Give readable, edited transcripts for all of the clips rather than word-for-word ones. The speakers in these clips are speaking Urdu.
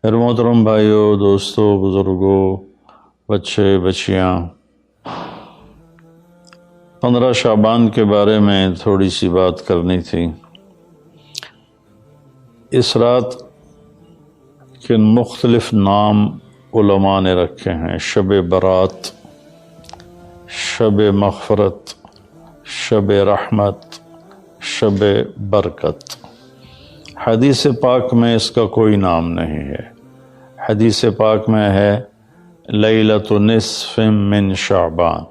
پھر محترم بھائیوں، دوستوں، بزرگوں، بچے بچیاں، 15 شعبان کے بارے میں تھوڑی سی بات کرنی تھی۔ اس رات کے مختلف نام علماء نے رکھے ہیں: شب برات، شب مغفرت، شب رحمت، شب برکت۔ حدیث پاک میں اس کا کوئی نام نہیں ہے۔ حدیث پاک میں ہے لیلۃ نصف من شعبان،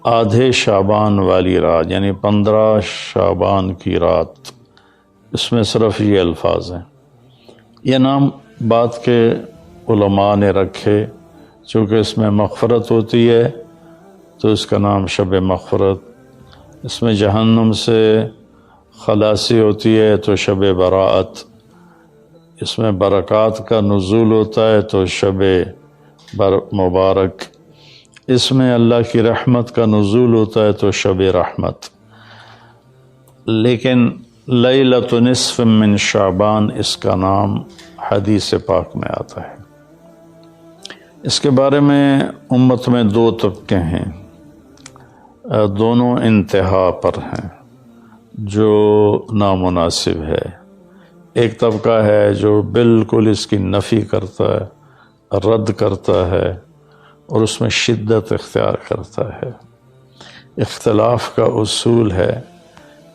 آدھے شعبان والی رات، یعنی 15 شعبان کی رات۔ اس میں صرف یہ الفاظ ہیں۔ یہ نام بعد کے علماء نے رکھے، چونکہ اس میں مغفرت ہوتی ہے تو اس کا نام شب مغفرت، اس میں جہنم سے خلاصی ہوتی ہے تو شب براءت، اس میں برکات کا نزول ہوتا ہے تو شب مبارک، اس میں اللہ کی رحمت کا نزول ہوتا ہے تو شب رحمت۔ لیکن لیلۃ نصف من شعبان اس کا نام حدیث پاک میں آتا ہے۔ اس کے بارے میں امت میں 2 طبقے ہیں، دونوں انتہا پر ہیں، جو نامناسب ہے۔ ایک طبقہ ہے جو بالکل اس کی نفی کرتا ہے، رد کرتا ہے اور اس میں شدت اختیار کرتا ہے۔ اختلاف کا اصول ہے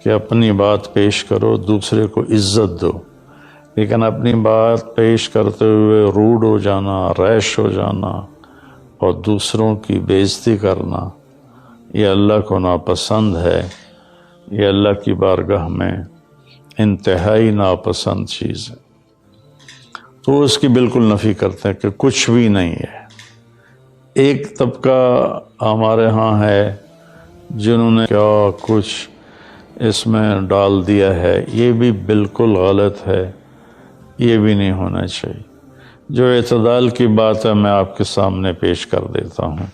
کہ اپنی بات پیش کرو، دوسرے کو عزت دو، لیکن اپنی بات پیش کرتے ہوئے روڈ ہو جانا، ریش ہو جانا اور دوسروں کی بےعزتی کرنا، یہ اللہ کو ناپسند ہے۔ یہ اللہ کی بارگاہ میں انتہائی ناپسند چیز ہے، تو اس کی بالکل نفی کرتے ہیں کہ کچھ بھی نہیں ہے۔ ایک طبقہ ہمارے ہاں ہے جنہوں نے کیا کچھ اس میں ڈال دیا ہے، یہ بھی بالکل غلط ہے، یہ بھی نہیں ہونا چاہیے۔ جو اعتدال کی بات ہے میں آپ کے سامنے پیش کر دیتا ہوں۔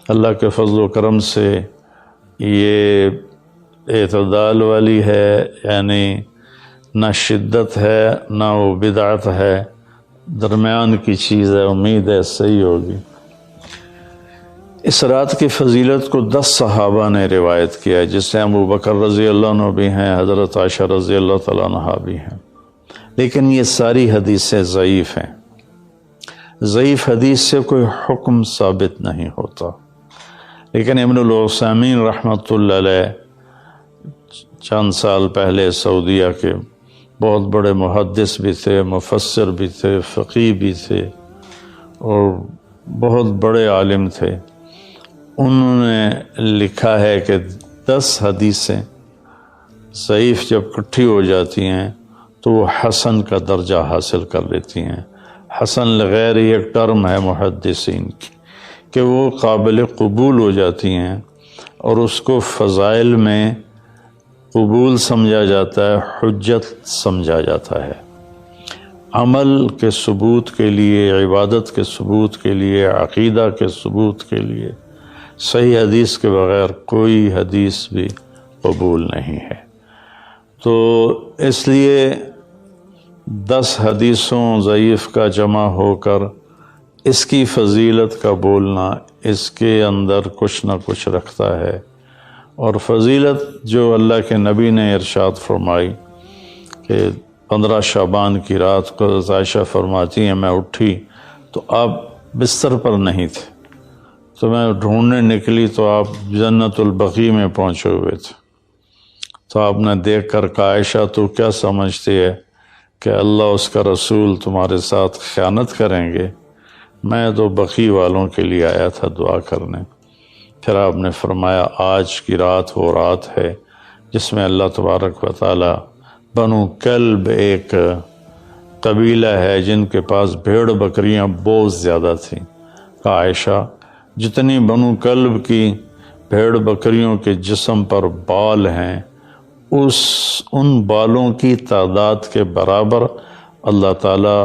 اللہ کے فضل و کرم سے یہ اعتدال والی ہے، یعنی نہ شدت ہے نہ وہ بدعت ہے، درمیان کی چیز ہے۔ امید ہے صحیح ہوگی۔ اس رات کی فضیلت کو 10 صحابہ نے روایت کیا ہے، جس سے ابو بکر رضی اللہ عنہ بھی ہیں، حضرت عائشہ رضی اللہ تعالیٰ عنہا بھی ہیں، لیکن یہ ساری حدیثیں ضعیف ہیں۔ ضعیف حدیث سے کوئی حکم ثابت نہیں ہوتا، لیکن ابن العثیمین رحمۃ اللہ علیہ چند سال پہلے سعودیہ کے بہت بڑے محدث بھی تھے، مفسر بھی تھے، فقیہ بھی تھے اور بہت بڑے عالم تھے۔ انہوں نے لکھا ہے کہ 10 حدیثیں ضعیف جب اکٹھی ہو جاتی ہیں تو وہ حسن کا درجہ حاصل کر لیتی ہیں۔ حسن لغیر ایک ٹرم ہے محدثین کی کہ وہ قابل قبول ہو جاتی ہیں اور اس کو فضائل میں قبول سمجھا جاتا ہے، حجت سمجھا جاتا ہے۔ عمل کے ثبوت کے لیے، عبادت کے ثبوت کے لیے، عقیدہ کے ثبوت کے لیے صحیح حدیث کے بغیر کوئی حدیث بھی قبول نہیں ہے۔ تو اس لیے 10 حدیثوں ضعیف کا جمع ہو کر اس کی فضیلت کا بولنا اس کے اندر کچھ نہ کچھ رکھتا ہے۔ اور فضیلت جو اللہ کے نبی نے ارشاد فرمائی کہ 15 شعبان کی رات کو عائشہ فرماتی ہیں میں اٹھی تو آپ بستر پر نہیں تھے، تو میں ڈھونڈنے نکلی تو آپ جنت البقیع میں پہنچے ہوئے تھے، تو آپ نے دیکھ کر کہا عائشہ تو کیا سمجھتی ہے کہ اللہ اس کا رسول تمہارے ساتھ خیانت کریں گے؟ میں تو بقیع والوں کے لیے آیا تھا دعا کرنے۔ پھر آپ نے فرمایا آج کی رات وہ رات ہے جس میں اللہ تبارک و تعالی بنو کلب ایک قبیلہ ہے جن کے پاس بھیڑ بکریاں بہت زیادہ تھیں، کہا عائشہ جتنی بنو کلب کی بھیڑ بکریوں کے جسم پر بال ہیں ان بالوں کی تعداد کے برابر اللہ تعالیٰ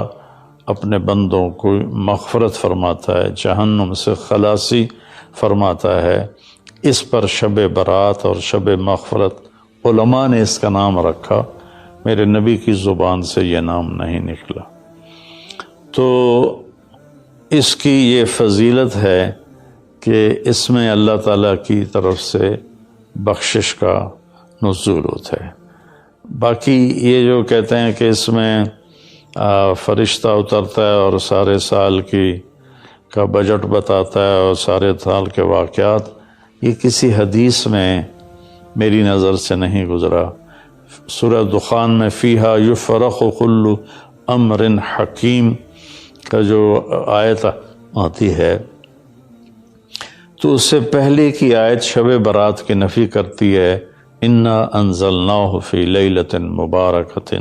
اپنے بندوں کو مغفرت فرماتا ہے، جہنم سے خلاصی فرماتا ہے۔ اس پر شب برات اور شب مغفرت علماء نے اس کا نام رکھا میرے نبی کی زبان سے یہ نام نہیں نکلا۔ تو اس کی یہ فضیلت ہے کہ اس میں اللہ تعالیٰ کی طرف سے بخشش کا نزول ہوتا ہے۔ باقی یہ جو کہتے ہیں کہ اس میں فرشتہ اترتا ہے اور سارے سال کا بجٹ بتاتا ہے اور سارے سال کے واقعات، یہ کسی حدیث میں میری نظر سے نہیں گزرا۔ سورہ دخان میں فیہا یفرق کل امر حکیم کا جو آیت آتی ہے، تو اس سے پہلے کی آیت شب برات کی نفی کرتی ہے، انا انزلناہ فی لیلۃ مبارکۃ،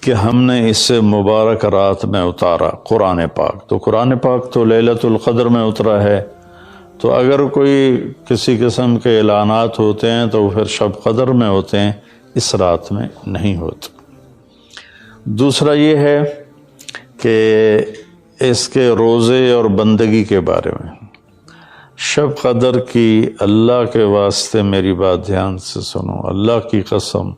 کہ ہم نے اس سے مبارک رات میں اتارا قرآن پاک۔ تو قرآن پاک تو لیلۃ القدر میں اترا ہے، تو اگر کوئی کسی قسم کے اعلانات ہوتے ہیں تو پھر شب قدر میں ہوتے ہیں، اس رات میں نہیں ہوتے۔ دوسرا یہ ہے کہ اس کے روزے اور بندگی کے بارے میں، شب قدر کی اللہ کے واسطے میری بات دھیان سے سنو، اللہ کی قسم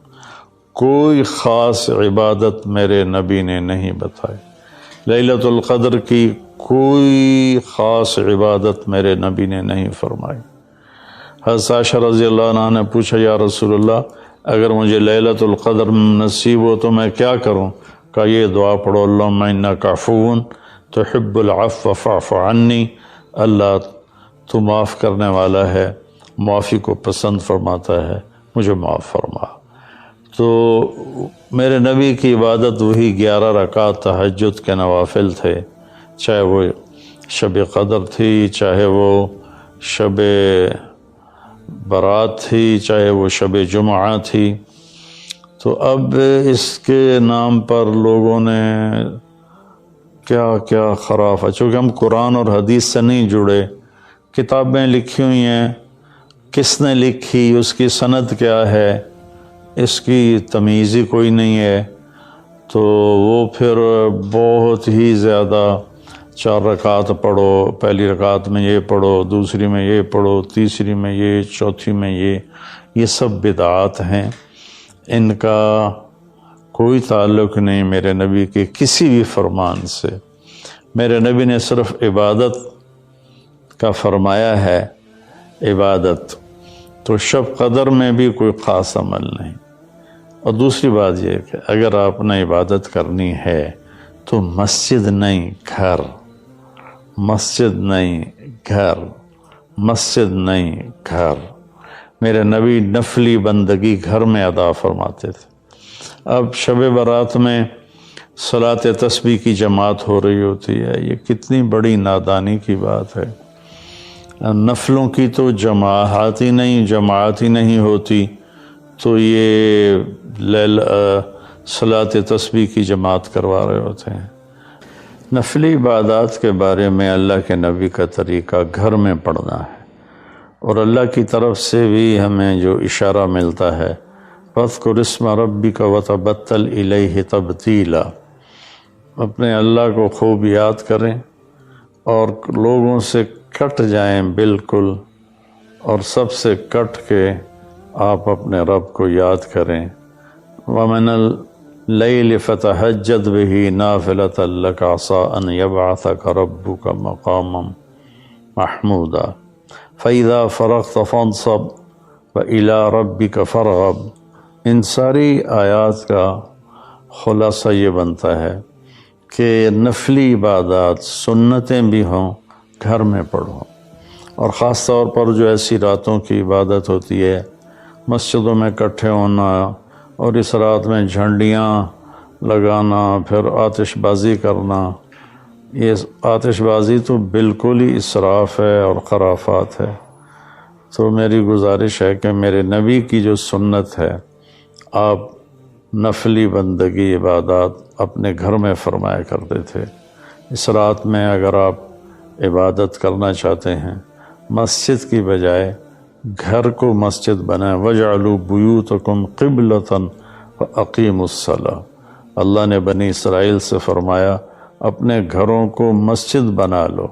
کوئی خاص عبادت میرے نبی نے نہیں بتائی۔ لیلۃ القدر کی کوئی خاص عبادت میرے نبی نے نہیں فرمائی۔ حضرت عائشہ رضی اللہ عنہا نے پوچھا، یا رسول اللہ، اگر مجھے لیلۃ القدر نصیب ہو تو میں کیا کروں؟ کہا یہ دعا پڑھو، اللہم انک عفو تحب العفو فاعف عنی، اللہ تو معاف کرنے والا ہے، معافی کو پسند فرماتا ہے، مجھے معاف فرما۔ تو میرے نبی کی عبادت وہی 11 رکعت تہجد کے نوافل تھے، چاہے وہ شب قدر تھی، چاہے وہ شب برات تھی، چاہے وہ شب جمعہ تھی۔ تو اب اس کے نام پر لوگوں نے کیا کیا خرافہ، چونکہ ہم قرآن اور حدیث سے نہیں جڑے، کتابیں لکھی ہوئی ہیں، کس نے لکھی، اس کی سند کیا ہے، اس کی تمیز ہی کوئی نہیں ہے، تو وہ پھر بہت ہی زیادہ 4 رکعت پڑھو، پہلی رکعت میں یہ پڑھو، دوسری میں یہ پڑھو، تیسری میں یہ، چوتھی میں یہ سب بدعات ہیں، ان کا کوئی تعلق نہیں میرے نبی کے کسی بھی فرمان سے۔ میرے نبی نے صرف عبادت کا فرمایا ہے، عبادت، تو شب قدر میں بھی کوئی خاص عمل نہیں۔ اور دوسری بات یہ کہ اگر آپ نے عبادت کرنی ہے تو مسجد نہیں گھر، مسجد نہیں گھر، مسجد نہیں گھر۔ میرے نبی نفلی بندگی گھر میں ادا فرماتے تھے۔ اب شب برات میں صلاۃ تسبیح کی جماعت ہو رہی ہوتی ہے، یہ کتنی بڑی نادانی کی بات ہے۔ نفلوں کی تو جماعت ہی نہیں ہوتی، تو یہ صلاۃ تسبیح کی جماعت کروا رہے ہوتے ہیں۔ نفلی عبادات کے بارے میں اللہ کے نبی کا طریقہ گھر میں پڑھنا ہے، اور اللہ کی طرف سے بھی ہمیں جو اشارہ ملتا ہے، فاذکر اسم ربک وتبتل الیہ تبتیلا، اپنے اللہ کو خوب یاد کریں اور لوگوں سے کٹ جائیں بالکل، اور سب سے کٹ کے آپ اپنے رب کو یاد کریں۔ وَمِنَ اللیل فتہجد بہ نافلۃ لک عسیٰ ان یبعثک ربک مقاما محمودا فَإِذَا فَرَغْتَ فَانصَبْ وَإِلَىٰ رَبِّكَ فَارْغَب۔ ان ساری آیات کا خلاصہ یہ بنتا ہے کہ نفلی عبادات سنتیں بھی ہوں گھر میں پڑھو، اور خاص طور پر جو ایسی راتوں کی عبادت ہوتی ہے، مسجدوں میں اکٹھے ہونا اور اس رات میں جھنڈیاں لگانا، پھر آتش بازی کرنا، یہ آتش بازی تو بالکل ہی اسراف ہے اور خرافات ہے۔ تو میری گزارش ہے کہ میرے نبی کی جو سنت ہے، آپ نفلی بندگی عبادات اپنے گھر میں فرمایا کرتے تھے۔ اس رات میں اگر آپ عبادت کرنا چاہتے ہیں، مسجد کی بجائے گھر کو مسجد بنائیں۔ وَاجْعَلُوا بُيُوتَكُمْ قِبْلَةً وَأَقِيمُوا الصَّلَاةَ، اللہ نے بنی اسرائیل سے فرمایا اپنے گھروں کو مسجد بنا لو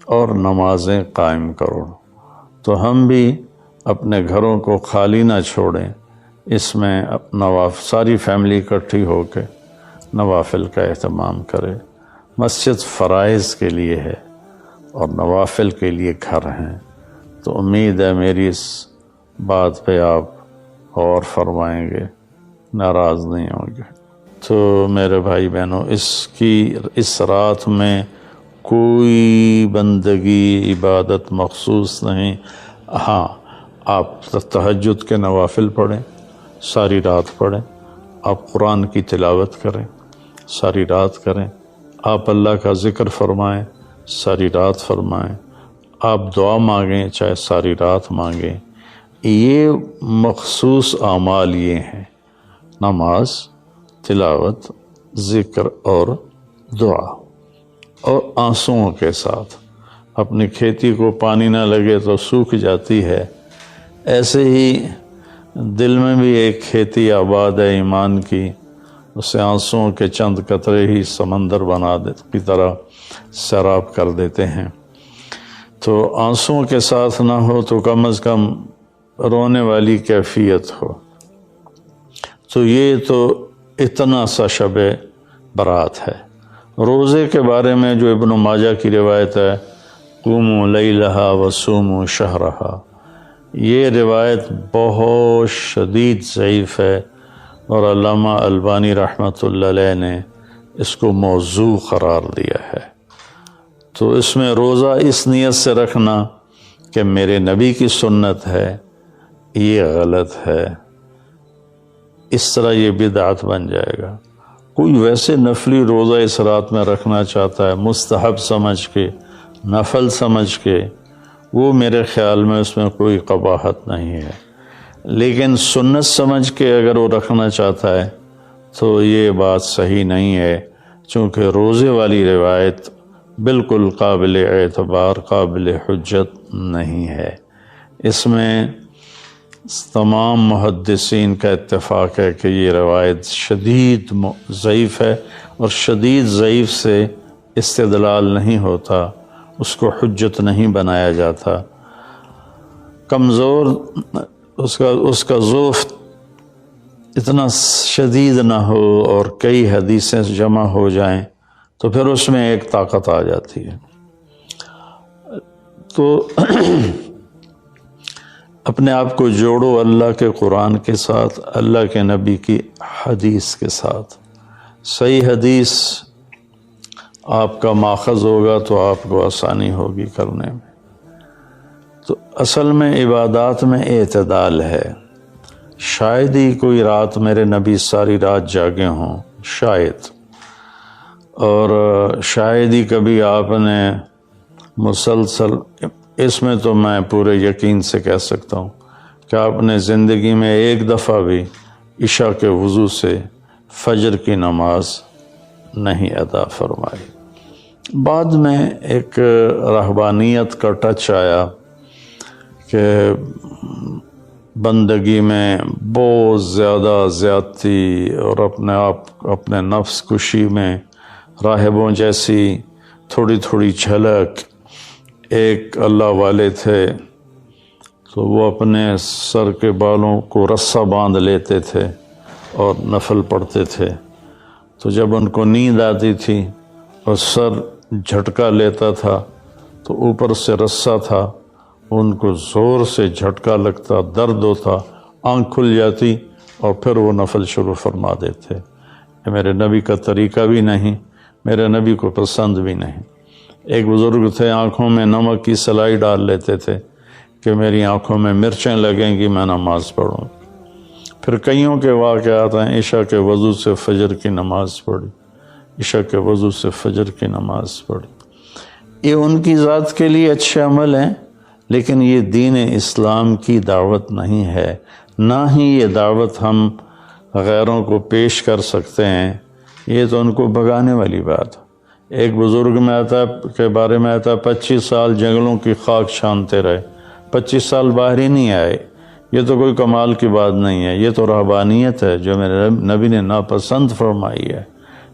اور نمازیں قائم کرو۔ تو ہم بھی اپنے گھروں کو خالی نہ چھوڑیں، اس میں ساری فیملی اکٹھی ہو کے نوافل کا اہتمام کرے۔ مسجد فرائض کے لیے ہے اور نوافل کے لیے گھر ہیں، تو امید ہے میری اس بات پہ آپ غور فرمائیں گے، ناراض نہیں ہوں گے۔ تو میرے بھائی بہنوں، اس رات میں کوئی بندگی عبادت مخصوص نہیں۔ ہاں، آپ تہجد کے نوافل پڑھیں، ساری رات پڑھیں، آپ قرآن کی تلاوت کریں، ساری رات کریں، آپ اللہ کا ذکر فرمائیں، ساری رات فرمائیں، آپ دعا مانگیں، چاہے ساری رات مانگیں۔ یہ مخصوص اعمال یہ ہیں: نماز، تلاوت، ذکر اور دعا، اور آنسوؤں کے ساتھ۔ اپنی کھیتی کو پانی نہ لگے تو سوکھ جاتی ہے، ایسے ہی دل میں بھی ایک کھیتی آباد ہے ایمان کی، اسے آنسوؤں کے چند قطرے ہی سمندر کی طرح سیراب کر دیتے ہیں۔ تو آنسوؤں کے ساتھ نہ ہو تو کم از کم رونے والی کیفیت ہو۔ تو یہ تو اتنا سا شب برات ہے۔ روزے کے بارے میں جو ابن ماجہ کی روایت ہے، قوموا لیلہا وصوموا شہرہا، یہ روایت بہت شدید ضعیف ہے، اور علامہ البانی رحمۃ اللہ علیہ نے اس کو موضوع قرار دیا ہے۔ تو اس میں روزہ اس نیت سے رکھنا کہ میرے نبی کی سنت ہے، یہ غلط ہے، اس طرح یہ بدعت بن جائے گا۔ کوئی ویسے نفلی روزہ اس رات میں رکھنا چاہتا ہے مستحب سمجھ کے، نفل سمجھ کے، وہ میرے خیال میں اس میں کوئی قباحت نہیں ہے، لیکن سنت سمجھ کے اگر وہ رکھنا چاہتا ہے تو یہ بات صحیح نہیں ہے، چونکہ روزے والی روایت بالکل قابل اعتبار، قابل حجت نہیں ہے۔ اس میں تمام محدثین کا اتفاق ہے کہ یہ روایت شدید ضعیف ہے، اور شدید ضعیف سے استدلال نہیں ہوتا، اس کو حجت نہیں بنایا جاتا۔ کمزور اس کا ضعف اتنا شدید نہ ہو اور کئی حدیثیں جمع ہو جائیں تو پھر اس میں ایک طاقت آ جاتی ہے۔ تو اپنے آپ کو جوڑو اللہ کے قرآن کے ساتھ، اللہ کے نبی کی حدیث کے ساتھ۔ صحیح حدیث آپ کا ماخذ ہوگا تو آپ کو آسانی ہوگی کرنے میں۔ تو اصل میں عبادات میں اعتدال ہے۔ شاید ہی کوئی رات میرے نبی ساری رات جاگے ہوں، شاید، اور شاید ہی کبھی آپ نے مسلسل، اس میں تو میں پورے یقین سے کہہ سکتا ہوں کہ آپ نے زندگی میں ایک دفعہ بھی عشاء کے وضو سے فجر کی نماز نہیں ادا فرمائی۔ بعد میں ایک رہبانیت کا ٹچ آیا کہ بندگی میں بہت زیادہ زیادتی اور اپنے نفس کشی میں راہبوں جیسی تھوڑی تھوڑی جھلک۔ ایک اللہ والے تھے تو وہ اپنے سر کے بالوں کو رسہ باندھ لیتے تھے اور نفل پڑھتے تھے، تو جب ان کو نیند آتی تھی اور سر جھٹکا لیتا تھا تو اوپر سے رسہ تھا، ان کو زور سے جھٹکا لگتا، درد ہوتا، آنکھ کھل جاتی اور پھر وہ نفل شروع فرما دیتے۔ یہ میرے نبی کا طریقہ بھی نہیں، میرے نبی کو پسند بھی نہیں۔ ایک بزرگ تھے، آنکھوں میں نمک کی سلائی ڈال لیتے تھے کہ میری آنکھوں میں مرچیں لگیں گی میں نماز پڑھوں۔ پھر کئیوں کے واقعات ہیں، عشاء کے وضو سے فجر کی نماز پڑھی، عشاء کے وضو سے فجر کی نماز پڑھی۔ یہ ان کی ذات کے لیے اچھے عمل ہیں، لیکن یہ دین اسلام کی دعوت نہیں ہے، نہ ہی یہ دعوت ہم غیروں کو پیش کر سکتے ہیں، یہ تو ان کو بھگانے والی بات۔ ایک بزرگ میں آتا کے بارے میں آتا 25 سال جنگلوں کی خاک چھانتے رہے، 25 سال باہر ہی نہیں آئے۔ یہ تو کوئی کمال کی بات نہیں ہے، یہ تو رہبانیت ہے جو میرے نبی نے ناپسند فرمائی ہے،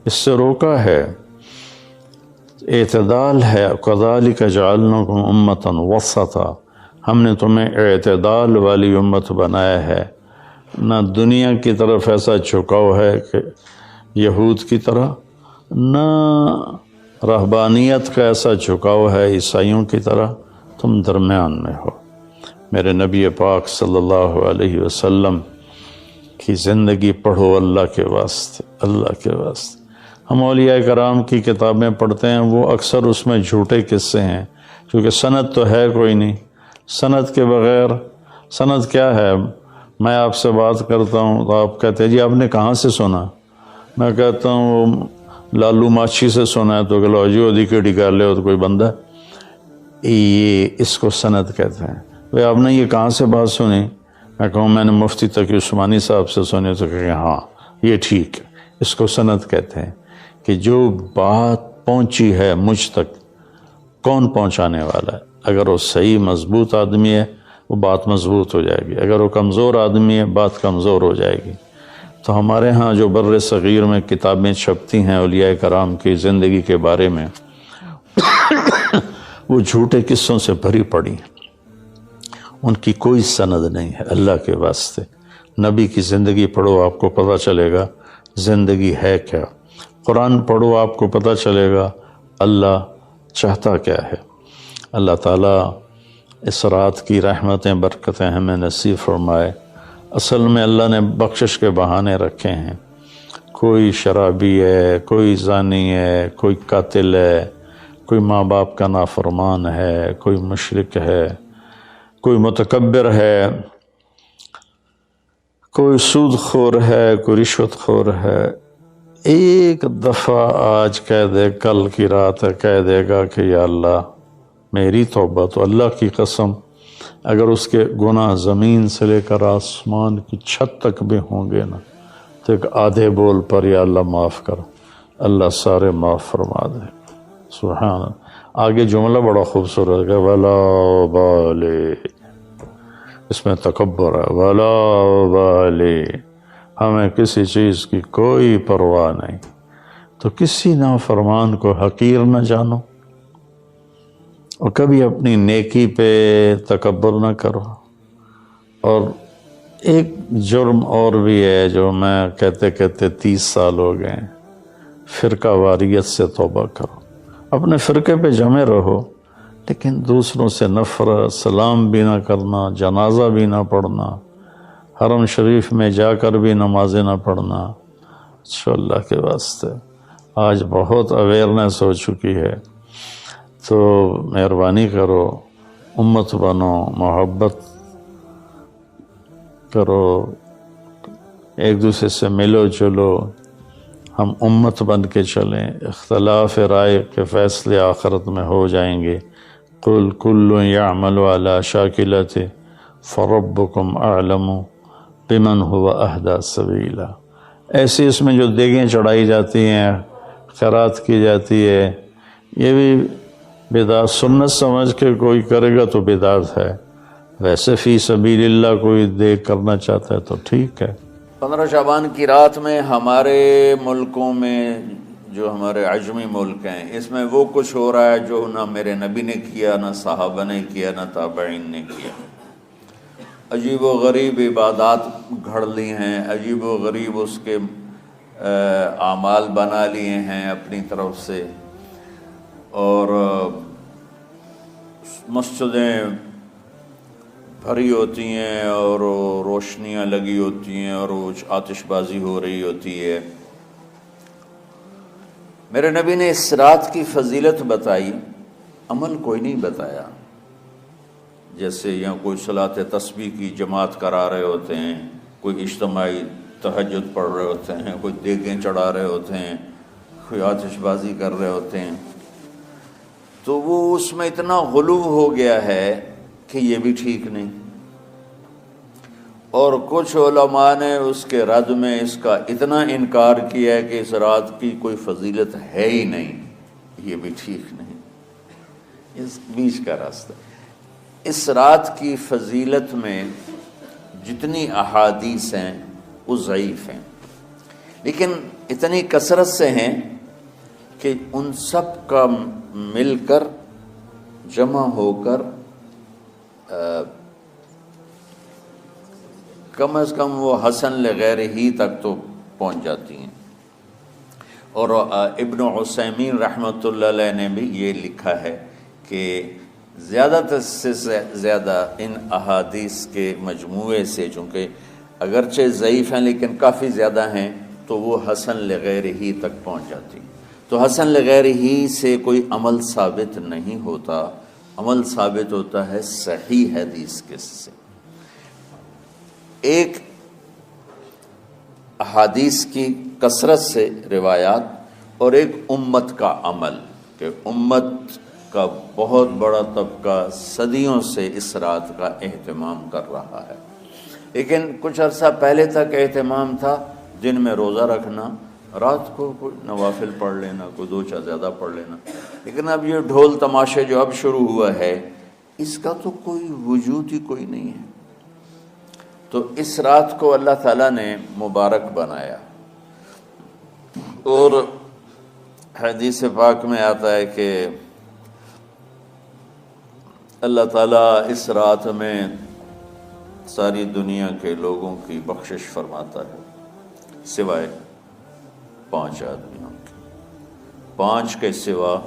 اس سے روکا ہے۔ اعتدال ہے، کذالک جعلناکم امۃ وسطا، ہم نے تمہیں اعتدال والی امت بنایا ہے۔ نہ دنیا کی طرف ایسا جھکاؤ ہے کہ یہود کی طرح، نہ رہبانیت کا ایسا جھکاؤ ہے عیسائیوں کی طرح، تم درمیان میں ہو۔ میرے نبی پاک صلی اللہ علیہ وسلم کی زندگی پڑھو اللہ کے واسطے، اللہ کے واسطے۔ ہم اولیاء کرام کی کتابیں پڑھتے ہیں، وہ اکثر اس میں جھوٹے قصے ہیں، کیونکہ سند تو ہے کوئی نہیں۔ سند کے بغیر، سند کیا ہے؟ میں آپ سے بات کرتا ہوں تو آپ کہتے ہیں جی آپ نے کہاں سے سنا؟ میں کہتا ہوں وہ لالو ماچھی سے سنا ہے، تو کہ لو جی ودی کیڑی کر لے، تو کوئی بندہ یہ اس کو سند کہتے ہیں۔ بھئی آپ نے یہ کہاں سے بات سنی؟ میں کہوں میں نے مفتی تقی عثمانی صاحب سے سنی، تو کہ ہاں یہ ٹھیک ہے، اس کو سند کہتے ہیں کہ جو بات پہنچی ہے مجھ تک، کون پہنچانے والا ہے؟ اگر وہ صحیح مضبوط آدمی ہے وہ بات مضبوط ہو جائے گی، اگر وہ کمزور آدمی ہے بات کمزور ہو جائے گی۔ تو ہمارے ہاں جو بر صغیر میں کتابیں چھپتی ہیں اولیاء کرام کی زندگی کے بارے میں، وہ جھوٹے قصوں سے بھری پڑی ہیں، ان کی کوئی سند نہیں ہے۔ اللہ کے واسطے نبی کی زندگی پڑھو، آپ کو پتہ چلے گا زندگی ہے کیا۔ قرآن پڑھو، آپ کو پتہ چلے گا اللہ چاہتا کیا ہے۔ اللہ تعالیٰ اس رات کی رحمتیں برکتیں ہمیں نصیب فرمائے۔ اصل میں اللہ نے بخشش کے بہانے رکھے ہیں۔ کوئی شرابی ہے، کوئی زانی ہے، کوئی قاتل ہے، کوئی ماں باپ کا نافرمان ہے، کوئی مشرک ہے، کوئی متکبر ہے، کوئی سود خور ہے، کوئی رشوت خور ہے۔ ایک دفعہ آج کہہ دے، کل کی رات ہے کہہ دے گا کہ یا اللہ میری توبہ، تو اللہ کی قسم اگر اس کے گناہ زمین سے لے کر آسمان کی چھت تک بھی ہوں گے نا، تو ایک آدھے بول پر یا اللہ معاف کر، اللہ سارے معاف فرما دے۔ سبحان اللہ۔ آگے جملہ بڑا خوبصورت ہے، ولا بالی، اس میں تکبر ہے، ولا بالی، ہمیں کسی چیز کی کوئی پرواہ نہیں، تو کسی نافرمان کو حقیر نہ جانو، اور کبھی اپنی نیکی پہ تکبر نہ کرو۔ اور ایک جرم اور بھی ہے جو میں کہتے کہتے 30 سال ہو گئے، فرقہ واریت سے توبہ کرو۔ اپنے فرقے پہ جمے رہو، لیکن دوسروں سے نفرت، سلام بھی نہ کرنا، جنازہ بھی نہ پڑھنا، حرم شریف میں جا کر بھی نمازیں نہ پڑھنا۔ اچھا اللہ کے واسطے آج بہت اویئرنیس ہو چکی ہے، تو مہربانی کرو، امت بنو، محبت کرو، ایک دوسرے سے ملو جلو، ہم امت بن کے چلیں۔ اختلاف رائے کے فیصلے آخرت میں ہو جائیں گے۔ قل کل یعمل علی شاکلتہ فربکم اعلم بمن هو اہدی سبیلا۔ ایسے اس میں جو دیگیں چڑھائی جاتی ہیں، خیرات کی جاتی ہے، یہ بھی بدعت، سنت سمجھ کے کوئی کرے گا تو بدعت ہے، ویسے فی سبیل اللہ کوئی دیگ کرنا چاہتا ہے تو ٹھیک ہے۔ 15 شعبان کی رات میں ہمارے ملکوں میں، جو ہمارے عجمی ملک ہیں، اس میں وہ کچھ ہو رہا ہے جو نہ میرے نبی نے کیا، نہ صحابہ نے کیا، نہ تابعین نے کیا۔ عجیب و غریب عبادات گھڑ لی ہیں، عجیب و غریب اس کے اعمال بنا لیے ہیں اپنی طرف سے، اور مسجدیں بھری ہوتی ہیں اور روشنیاں لگی ہوتی ہیں اور آتش بازی ہو رہی ہوتی ہے۔ میرے نبی نے اس رات کی فضیلت بتائی، عمل کوئی نہیں بتایا۔ جیسے یہاں کوئی صلاۃ تسبیح کی جماعت کرا رہے ہوتے ہیں، کوئی اجتماعی تہجد پڑھ رہے ہوتے ہیں، کوئی دیگیں چڑھا رہے ہوتے ہیں، کوئی آتش بازی کر رہے ہوتے ہیں، تو وہ اس میں اتنا غلو ہو گیا ہے کہ یہ بھی ٹھیک نہیں۔ اور کچھ علماء نے اس کے رد میں اس کا اتنا انکار کیا ہے کہ اس رات کی کوئی فضیلت ہے ہی نہیں، یہ بھی ٹھیک نہیں۔ اس بیچ کا راستہ، اس رات کی فضیلت میں جتنی احادیث ہیں وہ ضعیف ہیں، لیکن اتنی کثرت سے ہیں کہ ان سب کا مل کر جمع ہو کر کم از کم وہ حسن لغیر ہی تک تو پہنچ جاتی ہیں۔ اور ابن عثیمین رحمۃ اللہ علیہ نے بھی یہ لکھا ہے کہ زیادہ سے زیادہ ان احادیث کے مجموعے سے، چونکہ اگرچہ ضعیف ہیں لیکن کافی زیادہ ہیں، تو وہ حسن لغیر ہی تک پہنچ جاتی ہیں۔ تو حسن لغیر ہی سے کوئی عمل ثابت نہیں ہوتا، عمل ثابت ہوتا ہے صحیح حدیث کے سے۔ ایک احادیث کی کثرت سے روایات، اور ایک امت کا عمل، کہ امت کا بہت بڑا طبقہ صدیوں سے اس رات کا اہتمام کر رہا ہے، لیکن کچھ عرصہ پہلے تک اہتمام تھا دن میں روزہ رکھنا، رات کو کوئی نوافل پڑھ لینا، کوئی دو چار زیادہ پڑھ لینا، لیکن اب یہ ڈھول تماشے جو اب شروع ہوا ہے اس کا تو کوئی وجود ہی کوئی نہیں ہے۔ تو اس رات کو اللہ تعالیٰ نے مبارک بنایا، اور حدیث پاک میں آتا ہے کہ اللہ تعالیٰ اس رات میں ساری دنیا کے لوگوں کی بخشش فرماتا ہے سوائے 5 آدمیوں کے، 5 کے سوا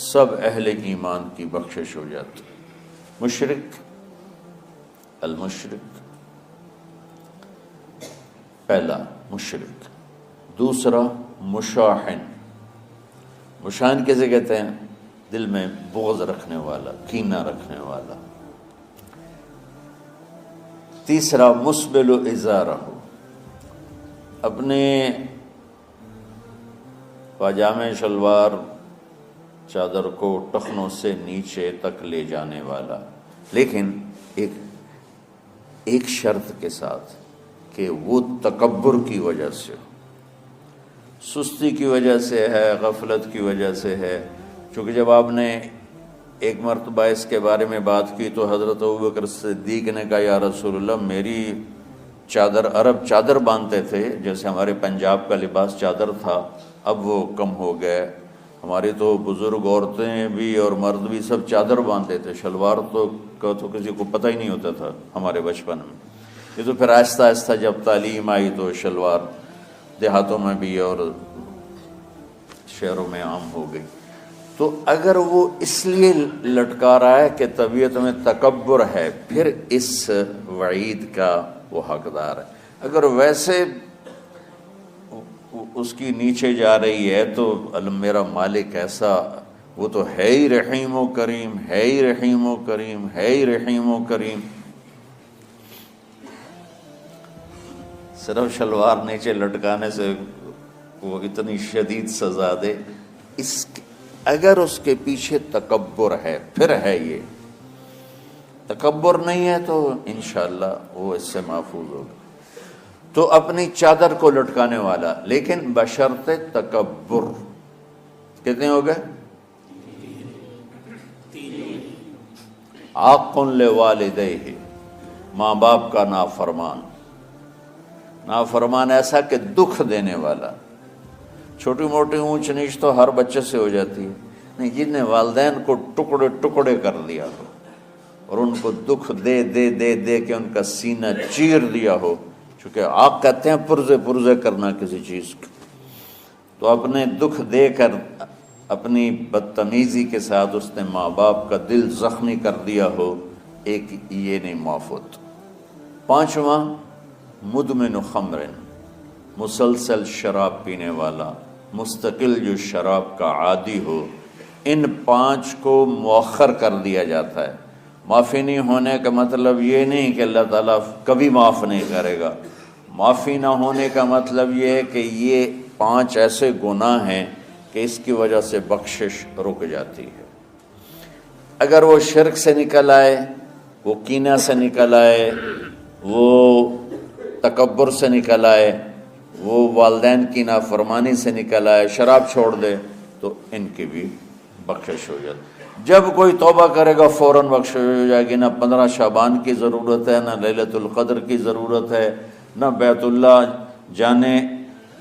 سب اہل ایمان کی بخشش ہو جاتی۔ مشرک، المشرک، پہلا مشرک، دوسرا مشاحن، مشاحن کیسے کہتے ہیں؟ دل میں بغض رکھنے والا، کینہ رکھنے والا۔ تیسرا مسبل ازارہ، اپنے پاجامے شلوار چادر کو ٹخنوں سے نیچے تک لے جانے والا، لیکن ایک شرط کے ساتھ کہ وہ تکبر کی وجہ سے، سستی کی وجہ سے ہے، غفلت کی وجہ سے ہے۔ چونکہ جب آپ نے ایک مرتبہ اس کے بارے میں بات کی تو حضرت ابوبکر صدیق نے کہا یا رسول اللہ، میری چادر، عرب چادر باندھتے تھے جیسے ہمارے پنجاب کا لباس چادر تھا، اب وہ کم ہو گئے، ہماری تو بزرگ عورتیں بھی اور مرد بھی سب چادر باندھتے تھے، شلوار تو کسی کو پتہ ہی نہیں ہوتا تھا ہمارے بچپن میں۔ یہ تو پھر آہستہ آہستہ جب تعلیم آئی تو شلوار دیہاتوں میں بھی اور شہروں میں عام ہو گئی۔ تو اگر وہ اس لیے لٹکا رہا ہے کہ طبیعت میں تکبر ہے، پھر اس وعید کا وہ حقدار ہے۔ اگر ویسے اس کی نیچے جا رہی ہے تو میرا مالک ایسا، وہ تو ہے ہی رحیم و کریم، ہے ہی رحیم و کریم، ہے ہی رحیم و کریم، صرف شلوار نیچے لٹکانے سے وہ اتنی شدید سزا دے، اگر اس کے پیچھے تکبر ہے، پھر ہے یہ تکبر نہیں ہے تو انشاءاللہ وہ اس سے محفوظ ہوگا۔ تو اپنی چادر کو لٹکانے والا، لیکن بشرط تکبر، کتنے ہو گئے؟ عاق لوالدیہ، ماں باپ کا نافرمان، نافرمان ایسا کہ دکھ دینے والا۔ چھوٹی موٹی اونچ نیچ تو ہر بچے سے ہو جاتی ہے، نہیں، جن نے والدین کو ٹکڑے ٹکڑے کر دیا ہو اور ان کو دکھ دے دے دے دے کے ان کا سینہ چیر دیا ہو، چونکہ آپ کہتے ہیں پرزے پرزے کرنا کسی چیز کو، تو اپنے دکھ دے کر، اپنی بدتمیزی کے ساتھ اس نے ماں باپ کا دل زخمی کر دیا ہو، ایک یہ نہیں معاف ہوتا۔ 5واں مدمن خمر، مسلسل شراب پینے والا، مستقل جو شراب کا عادی ہو، ان 5 کو مؤخر کر دیا جاتا ہے۔ معافی نہیں ہونے کا مطلب یہ نہیں کہ اللہ تعالیٰ کبھی معاف نہیں کرے گا، معافی نہ ہونے کا مطلب یہ ہے کہ یہ 5 ایسے گناہ ہیں کہ اس کی وجہ سے بخشش رک جاتی ہے۔ اگر وہ شرک سے نکل آئے، وہ کینہ سے نکل آئے، وہ تکبر سے نکل آئے، وہ والدین کی نافرمانی سے نکل آئے، شراب چھوڑ دے، تو ان کی بھی بخشش ہو جاتی۔ جب کوئی توبہ کرے گا فوراً بخشش ہو جائے گی۔ نہ 15 شعبان کی ضرورت ہے، نہ لیلۃ القدر کی ضرورت ہے، نہ بیت اللہ جانے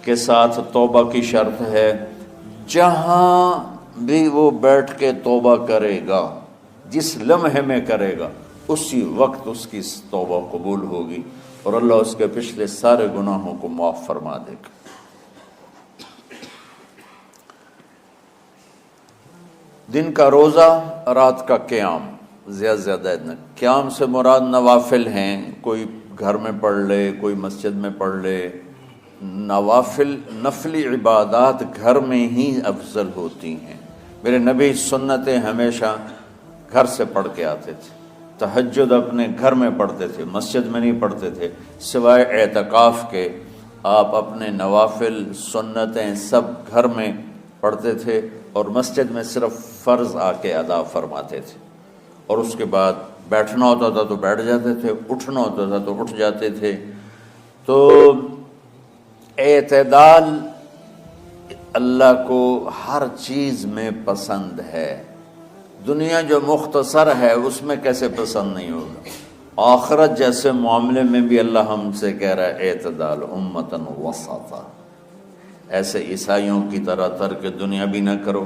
کے ساتھ توبہ کی شرط ہے۔ جہاں بھی وہ بیٹھ کے توبہ کرے گا، جس لمحے میں کرے گا، اسی وقت اس کی توبہ قبول ہوگی۔ اور اللہ اس کے پچھلے سارے گناہوں کو معاف فرما دے گا۔ دن کا روزہ، رات کا قیام، زیادہ سے زیادہ قیام سے مراد نوافل ہیں، کوئی گھر میں پڑھ لے، کوئی مسجد میں پڑھ لے۔ نوافل، نفلی عبادات گھر میں ہی افضل ہوتی ہیں۔ میرے نبی سنتیں ہمیشہ گھر سے پڑھ کے آتے تھے، تہجد اپنے گھر میں پڑھتے تھے، مسجد میں نہیں پڑھتے تھے، سوائے اعتکاف کے آپ اپنے نوافل سنتیں سب گھر میں پڑھتے تھے، اور مسجد میں صرف فرض آ کے ادا فرماتے تھے، اور اس کے بعد بیٹھنا ہوتا تھا تو بیٹھ جاتے تھے، اٹھنا ہوتا تھا تو اٹھ جاتے تھے۔ تو اعتدال اللہ کو ہر چیز میں پسند ہے۔ دنیا جو مختصر ہے اس میں کیسے پسند نہیں ہوگا؟ آخرت جیسے معاملے میں بھی اللہ ہم سے کہہ رہا ہے اعتدال، امتن وسطا۔ ایسے عیسائیوں کی طرح ترک دنیا بھی نہ کرو،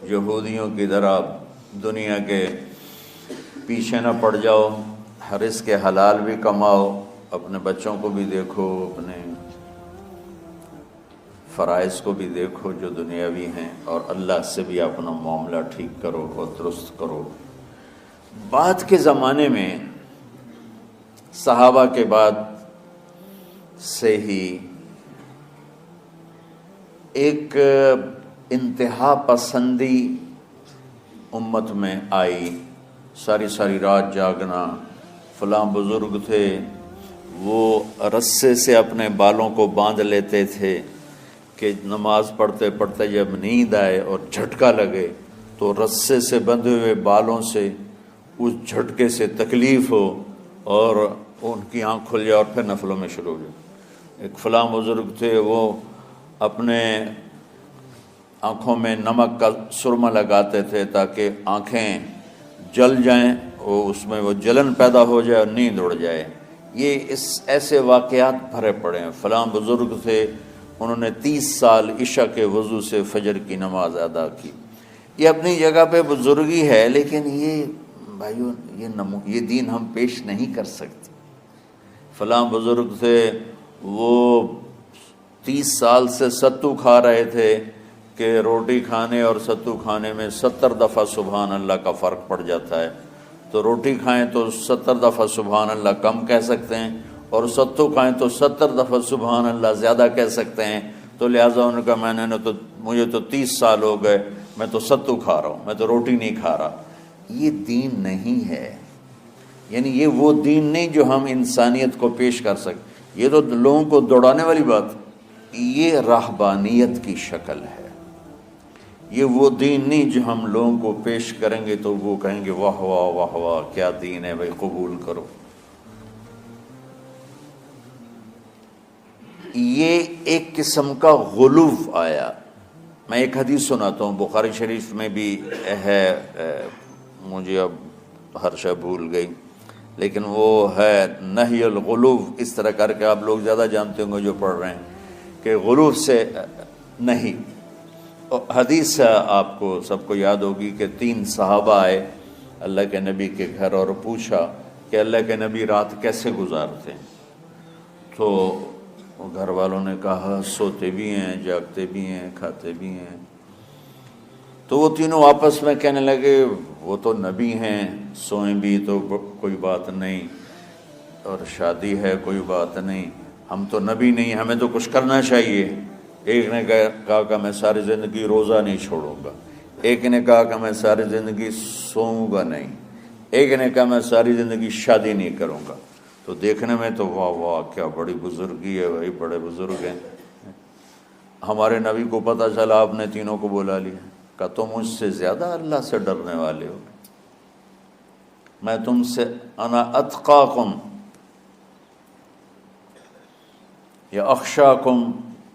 یہودیوں کی طرح دنیا کے پیچھے نہ پڑ جاؤ، رزق کے حلال بھی کماؤ، اپنے بچوں کو بھی دیکھو، اپنے فرائض کو بھی دیکھو جو دنیاوی ہیں، اور اللہ سے بھی اپنا معاملہ ٹھیک کرو اور درست کرو۔ بعد کے زمانے میں صحابہ کے بعد سے ہی ایک انتہا پسندی امت میں آئی، ساری ساری رات جاگنا۔ فلاں بزرگ تھے، وہ رسے سے اپنے بالوں کو باندھ لیتے تھے کہ نماز پڑھتے پڑھتے جب نیند آئے اور جھٹکا لگے تو رسے سے بندھے ہوئے بالوں سے اس جھٹکے سے تکلیف ہو اور ان کی آنکھ کھل جائے اور پھر نفلوں میں شروع ہو جائے۔ ایک فلاں بزرگ تھے، وہ اپنے آنکھوں میں نمک کا سرما لگاتے تھے تاکہ آنکھیں جل جائیں، اس میں وہ جلن پیدا ہو جائے اور نیند اڑ جائے۔ یہ ایسے واقعات بھرے پڑے ہیں۔ فلاں بزرگ تھے، انہوں نے 30 سال عشاء کے وضو سے فجر کی نماز ادا کی۔ یہ اپنی جگہ پہ بزرگی ہے، لیکن یہ بھائیو یہ دین ہم پیش نہیں کر سکتے۔ فلاں بزرگ تھے، وہ 30 سال سے ستو کھا رہے تھے کہ روٹی کھانے اور ستو کھانے میں 70 دفعہ سبحان اللہ کا فرق پڑ جاتا ہے، تو روٹی کھائیں تو 70 دفعہ سبحان اللہ کم کہہ سکتے ہیں، اور ستو کھائیں تو 70 دفعہ سبحان اللہ زیادہ کہہ سکتے ہیں۔ تو لہٰذا ان کا مجھے تو 30 سال ہو گئے، میں تو ستو کھا رہا ہوں، میں تو روٹی نہیں کھا رہا۔ یہ دین نہیں ہے، یعنی یہ وہ دین نہیں جو ہم انسانیت کو پیش کر سکتے۔ یہ تو لوگوں کو دوڑانے والی بات، یہ راہبانیت کی شکل ہے۔ یہ وہ دین نہیں جو ہم لوگوں کو پیش کریں گے تو وہ کہیں گے واہ واہ واہ واہ کیا دین ہے بھائی، قبول کرو۔ یہ ایک قسم کا غلو آیا۔ میں ایک حدیث سناتا ہوں، بخاری شریف میں بھی ہے، مجھے اب ہر شے بھول گئی، لیکن وہ ہے نہی الغلو، اس طرح کر کے آپ لوگ زیادہ جانتے ہوں گے جو پڑھ رہے ہیں کہ غلو سے نہیں۔ حدیث آپ کو سب کو یاد ہوگی کہ 3 صحابہ آئے اللہ کے نبی کے گھر اور پوچھا کہ اللہ کے نبی رات کیسے گزارتے ہیں؟ تو گھر والوں نے کہا سوتے بھی ہیں، جاگتے بھی ہیں، کھاتے بھی ہیں۔ تو وہ تینوں آپس میں کہنے لگے وہ تو نبی ہیں، سوئیں بھی تو کوئی بات نہیں، اور شادی ہے کوئی بات نہیں، ہم تو نبی نہیں، ہمیں تو کچھ کرنا چاہیے۔ ایک نے کہا کہ میں ساری زندگی روزہ نہیں چھوڑوں گا، ایک نے کہا کہ میں ساری زندگی سوؤں گا نہیں، ایک نے کہا میں ساری زندگی شادی نہیں کروں گا۔ تو دیکھنے میں تو واہ واہ کیا بڑی بزرگی ہے بھائی، بڑے بزرگ ہیں۔ ہمارے نبی کو پتہ چلا، آپ نے تینوں کو بلا لیا، کہا تم مجھ سے زیادہ اللہ سے ڈرنے والے ہو، میں تم سے انا اتقاکم یا اخشاکم،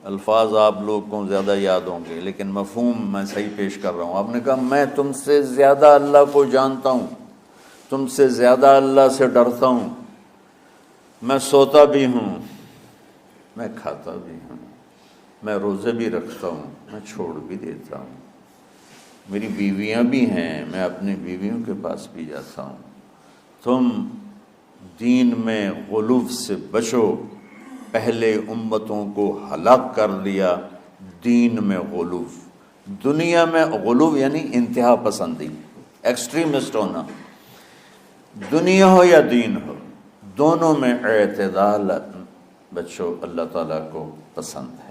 الفاظ آپ لوگ کو زیادہ یاد ہوں گے لیکن مفہوم میں صحیح پیش کر رہا ہوں۔ آپ نے کہا میں تم سے زیادہ اللہ کو جانتا ہوں، تم سے زیادہ اللہ سے ڈرتا ہوں، میں سوتا بھی ہوں، میں کھاتا بھی ہوں، میں روزے بھی رکھتا ہوں، میں چھوڑ بھی دیتا ہوں، میری بیویاں بھی ہیں، میں اپنی بیویوں کے پاس بھی جاتا ہوں، تم دین میں غلو سے بچو، پہلے امتوں کو ہلاک کر دیا دین میں غلو۔ دنیا میں غلو یعنی انتہا پسندی، ایکسٹریمسٹ ہونا، دنیا ہو یا دین ہو، دونوں میں اعتدال بچو، اللہ تعالیٰ کو پسند ہے۔